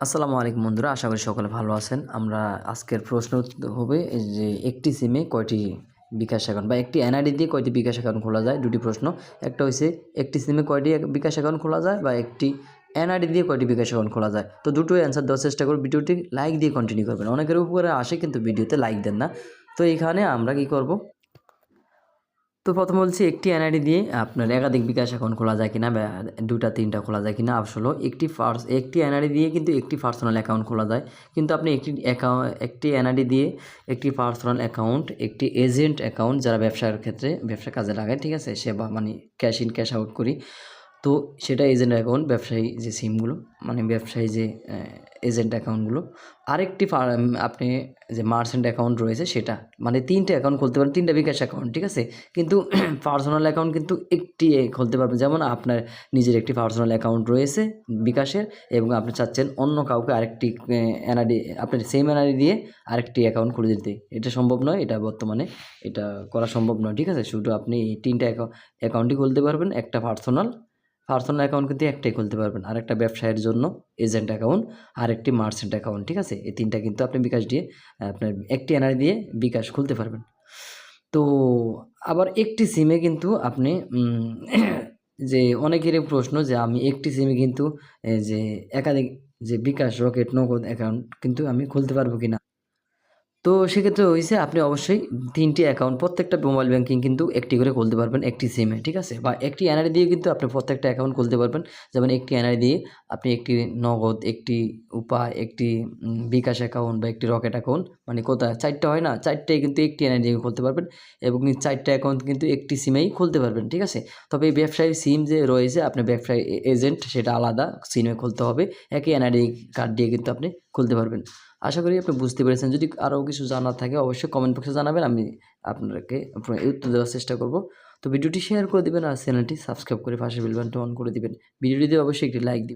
আসসালামু আলাইকুম বন্ধুরা, আশা করি সকলে ভালো আছেন। আমরা আজকের প্রশ্ন হবে এই যে একটি সিমে কয়টি বিকাশ অ্যাকাউন্ট বা একটি এনআইডি দিয়ে কয়টি বিকাশ অ্যাকাউন্ট খোলা যায়। দুটি প্রশ্ন, একটা হচ্ছে একটি সিমে কয়টি বিকাশ অ্যাকাউন্ট খোলা যায় বা একটি এনআইডি দিয়ে কয়টি বিকাশ অ্যাকাউন্ট খোলা যায়। তো দুটোই অ্যান্সার দেওয়ার চেষ্টা করব। ভিডিওটি লাইক দিয়ে কন্টিনিউ করবেন। অনেকের উপকারে আসে কিন্তু ভিডিওতে লাইক দেন না। তো এইখানে আমরা কি করব, তো প্রথম বলছি একটি এনআইডি দিয়ে আপনার একাধিক বিকাশ অ্যাকাউন্ট খোলা যায় কিনা বা 2টা 3টা খোলা যায় কিনা। আসলে একটি এনআইডি দিয়ে কিন্তু একটি পার্সোনাল অ্যাকাউন্ট খোলা যায়। কিন্তু আপনি একটি এনআইডি দিয়ে একটি পার্সোনাল অ্যাকাউন্ট, একটি এজেন্ট অ্যাকাউন্ট যারা ব্যবসার ক্ষেত্রে ব্যবসা কাজে লাগায়, ঠিক আছে, সেবা মানে ক্যাশ ইন ক্যাশ আউট করি, তো সেটা এজেন্ট অ্যাকাউন্ট, ব্যবসায়ী যে সিমগুলো মানে ব্যবসায়ী যে এজেন্ট অ্যাকাউন্টগুলো। আরেকটি আপনি যে মার্চেন্ট অ্যাকাউন্ট রয়েছে সেটা, মানে 3টে অ্যাকাউন্ট খুলতে পারেন, 3টা বিকাশ অ্যাকাউন্ট, ঠিক আছে। কিন্তু পার্সোনাল অ্যাকাউন্ট কিন্তু একটি খুলতে পারবেন। যেমন আপনার নিজের একটি পার্সোনাল অ্যাকাউন্ট রয়েছে বিকাশের এবং আপনি চাচ্ছেন অন্য কাউকে আরেকটি এনআইডি, আপনার সেম এনআইডি দিয়ে আরেকটি অ্যাকাউন্ট খুলে দিতে, এটা সম্ভব নয়, এটা বর্তমানে এটা করা সম্ভব নয়, ঠিক আছে। শুধু আপনি এই 3টা অ্যাকাউন্টই খুলতে পারবেন। একটা পার্সোনাল অ্যাকাউন্ট কিন্তু একটাই খুলতে পারবেন, আর একটা ব্যবসায়ের জন্য এজেন্ট অ্যাকাউন্ট, আর একটি মার্চেন্ট অ্যাকাউন্ট, ঠিক আছে। এই 3টা কিন্তু আপনি বিকাশ দিয়ে আপনার একটি এনআইডি দিয়ে বিকাশ খুলতে পারবেন। তো আবার একটি সিমে কিন্তু আপনি যে অনেকেরই প্রশ্ন যে আমি একটি সিমে কিন্তু যে একাধিক যে বিকাশ, রকেট, নগদ অ্যাকাউন্ট কিন্তু আমি খুলতে পারবো কিনা। তো সেক্ষেত্রে হইছে আপনি অবশ্যই 3টি অ্যাকাউন্ট, প্রত্যেকটা মোবাইল ব্যাংকিং কিন্তু একটি করে খুলতে পারবেন একটি সিমে, ঠিক আছে। বা একটি এনআইডি দিয়ে কিন্তু আপনি প্রত্যেকটা অ্যাকাউন্ট খুলতে পারবেন। যেমন একটি এনআইডি দিয়ে আপনি একটি নগদ, একটি উপায়, একটি বিকাশ অ্যাকাউন্ট বা একটি রকেট অ্যাকাউন্ট, মানে কোথায় 4টা হয় না, 4টাই কিন্তু একটি এনআইডি দিয়ে খুলতে পারবেন এবং 4টা অ্যাকাউন্ট কিন্তু একটি সিমেই খুলতে পারবেন, ঠিক আছে। তবে এই ব্যবসায়ী সিম যে রয়েছে আপনার ব্যবসায়ী এজেন্ট, সেটা আলাদা সিমে খুলতে হবে। একই এনআইডি কার্ড দিয়ে কিন্তু আপনি খুলতে পারবেন। আশা করি আপনি বুঝতে পেরেছেন। যদি আরও কিছু জানার থাকে অবশ্যই কমেন্ট বক্সে জানাবেন, আমি আপনাকে উত্তর দেওয়ার চেষ্টা করব। তো ভিডিওটি শেয়ার করে দিবেন আর চ্যানেলটি সাবস্ক্রাইব করে পাশে বেল বাটনটি অন করে দিবেন। ভিডিওটিতে অবশ্যই একটি লাইক দিবেন।